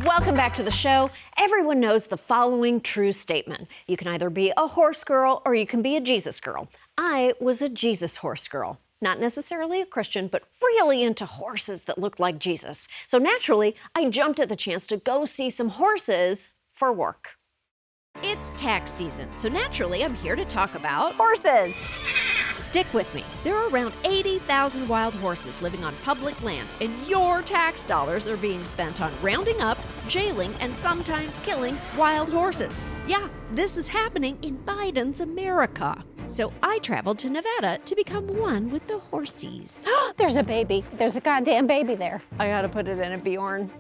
Welcome back to the show. Everyone knows the following true statement. You can either be a horse girl or you can be a Jesus girl. I was a Jesus horse girl. Not necessarily a Christian, but really into horses that looked like Jesus. So naturally, I jumped at the chance to go see some horses for work. It's tax season, so naturally I'm here to talk about horses. Stick with me. There are around 80,000 wild horses living on public land, and your tax dollars are being spent on rounding up, jailing, and sometimes killing wild horses. Yeah, this is happening in Biden's America. So I traveled to Nevada to become one with the horsies. There's a baby. There's a goddamn baby there. I gotta put it in a Bjorn.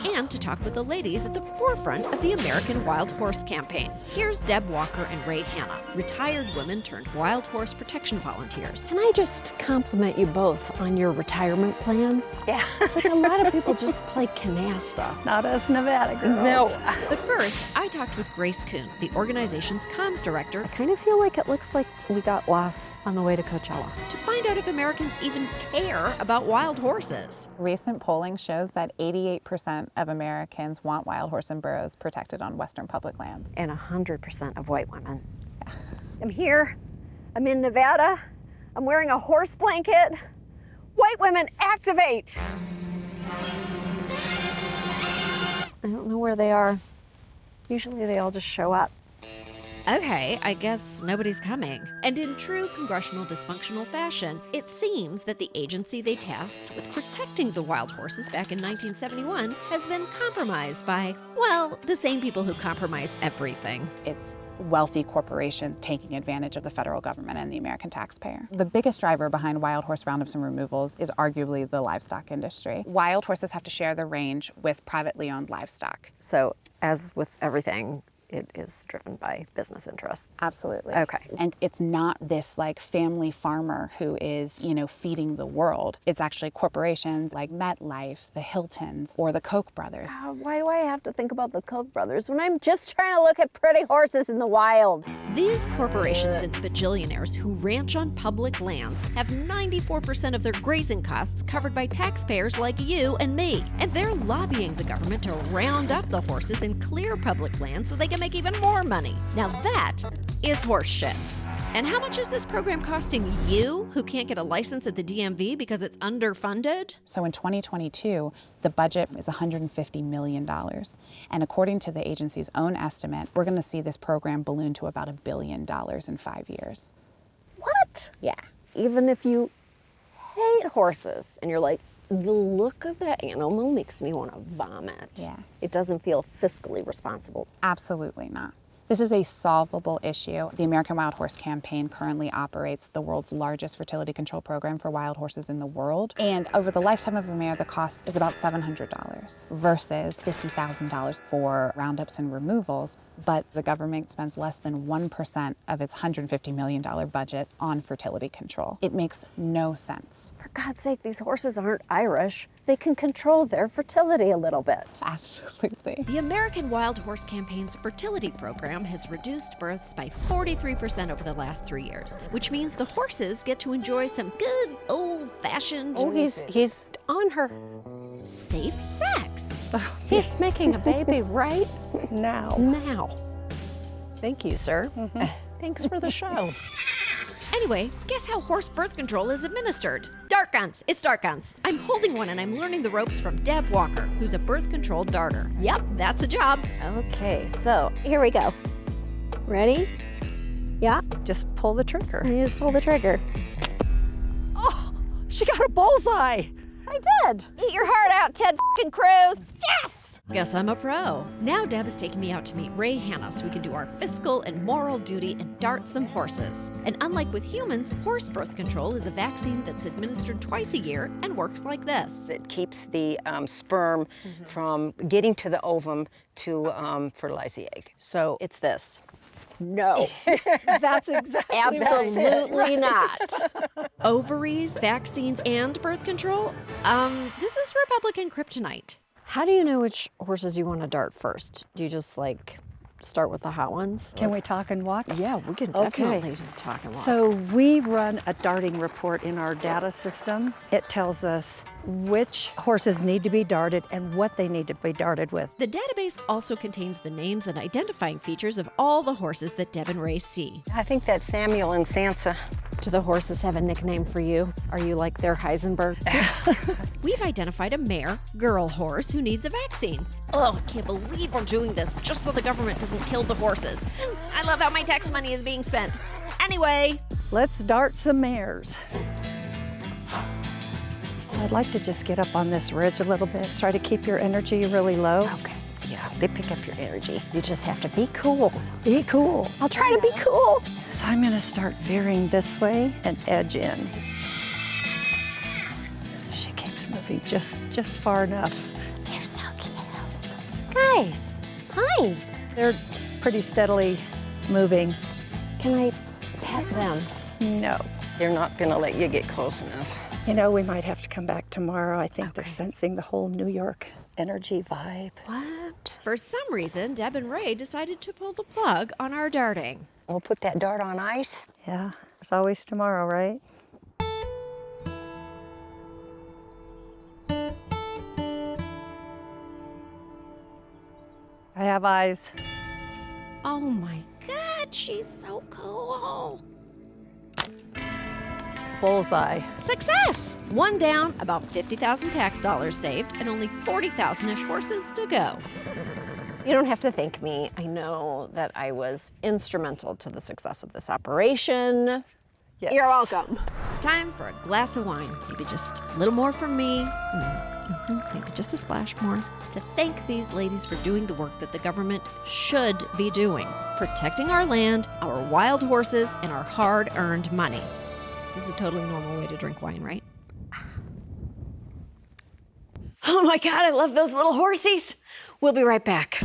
And to talk with the ladies at the forefront of the American Wild Horse Campaign. Here's Deb Walker and Ray Hanna, retired women turned wild horse protection volunteers. Can I just compliment you both on your retirement plan? Yeah. Like a lot of people just play canasta. Not us Nevada girls. No. But first, I talked with Grace Kuhn, the organization's comms director, I kind of feel like it looks like we got lost on the way to Coachella. to find out if Americans even care about wild horses. Recent polling shows that 88% of Americans want wild horse and burros protected on Western public lands. And 100% of white women. I'm here. I'm in Nevada. I'm wearing a horse blanket. White women, activate! I don't know where they are. Usually they all just show up. Okay, I guess nobody's coming. And in true congressional dysfunctional fashion, it seems that the agency they tasked with protecting the wild horses back in 1971 has been compromised by, well, the same people who compromise everything. It's wealthy corporations taking advantage of the federal government and the American taxpayer. The biggest driver behind wild horse roundups and removals is arguably the livestock industry. Wild horses have to share the range with privately owned livestock. So, as with everything, it is driven by business interests. Absolutely. Okay. And it's not this like family farmer who is, feeding the world. It's actually corporations like MetLife, the Hiltons, or the Koch brothers. Why do I have to think about the Koch brothers when I'm just trying to look at pretty horses in the wild? These corporations and bajillionaires who ranch on public lands have 94% of their grazing costs covered by taxpayers like you and me. And they're lobbying the government to round up the horses and clear public land so they can make even more money. Now that is horse shit. And how much is this program costing you, who can't get a license at the DMV because it's underfunded? So in 2022, the budget is $150 million. And according to the agency's own estimate, we're going to see this program balloon to about $1 billion in 5 years. What? Yeah. Even if you hate horses and you're like, the look of that animal makes me want to vomit. Yeah. It doesn't feel fiscally responsible. Absolutely not. This is a solvable issue. The American Wild Horse Campaign currently operates the world's largest fertility control program for wild horses in the world. And over the lifetime of a mare, the cost is about $700 versus $50,000 for roundups and removals. But the government spends less than 1% of its $150 million budget on fertility control. It makes no sense. For God's sake, these horses aren't Irish. They can control their fertility a little bit. Absolutely. The American Wild Horse Campaign's fertility program has reduced births by 43% over the last 3 years, which means the horses get to enjoy some good old-fashioned Oh, he's on her. safe sex. He's making a baby right Now. now. Thank you, sir. Thanks for the show. Anyway, guess how horse birth control is administered? Dart guns. It's dart guns. I'm holding one and I'm learning the ropes from Deb Walker, who's a birth control darter. Yep, that's a job. Okay, so here we go. Ready? Yeah, Just pull the trigger. you just pull the trigger. Oh, she got a bullseye. I did. Eat your heart out, Ted f***ing Cruz. Yes! Guess I'm a pro. Now Deb is taking me out to meet Ray Hanna so we can do our fiscal and moral duty and dart some horses. And unlike with humans, horse birth control is a vaccine that's administered twice a year and works like this. It keeps the sperm from getting to the ovum to fertilize the egg. So it's this. No, That's exactly absolutely not. Ovaries, vaccines, and birth control? This is Republican kryptonite. How do you know which horses you want to dart first? Do you just start with the hot ones? Can we talk and walk? Yeah, we can Okay. definitely talk and walk. So we run a darting report in our data system. It tells us which horses need to be darted and what they need to be darted with. The database also contains the names and identifying features of all the horses that Deb and Ray see. I think that's Samuel and Sansa. Do the horses have a nickname for you? Are you like their Heisenberg? We've identified a mare, girl horse who needs a vaccine. Oh, I can't believe we're doing this just so the government doesn't kill the horses. I love how my tax money is being spent. Anyway, Let's dart some mares. So I'd like to just get up on this ridge a little bit. Try to keep your energy really low. Okay. Yeah, they pick up your energy. You just have to be cool. Be cool. I'll try to be cool. So I'm gonna start veering this way and edge in. She keeps moving just far enough. They're so cute. Guys, hi. They're pretty steadily moving. Can I pet them? No. They're not gonna let you get close enough. You know, we might have to come back tomorrow. I think they're sensing the whole New York energy vibe. What? for some reason, Deb and Ray decided to pull the plug on our darting. We'll put that dart on ice. Yeah, there's always tomorrow, right? I have eyes. Oh my God, she's so cool. Bullseye. Success! One down, about 50,000 tax dollars saved, and only 40,000-ish horses to go. You don't have to thank me. I know that I was instrumental to the success of this operation. Yes. You're welcome. Time for a glass of wine. Maybe just a little more from me. Maybe just a splash more. To thank these ladies for doing the work that the government should be doing. Protecting our land, our wild horses, and our hard-earned money. This is a totally normal way to drink wine, right? Oh my God, I love those little horsies. We'll be right back.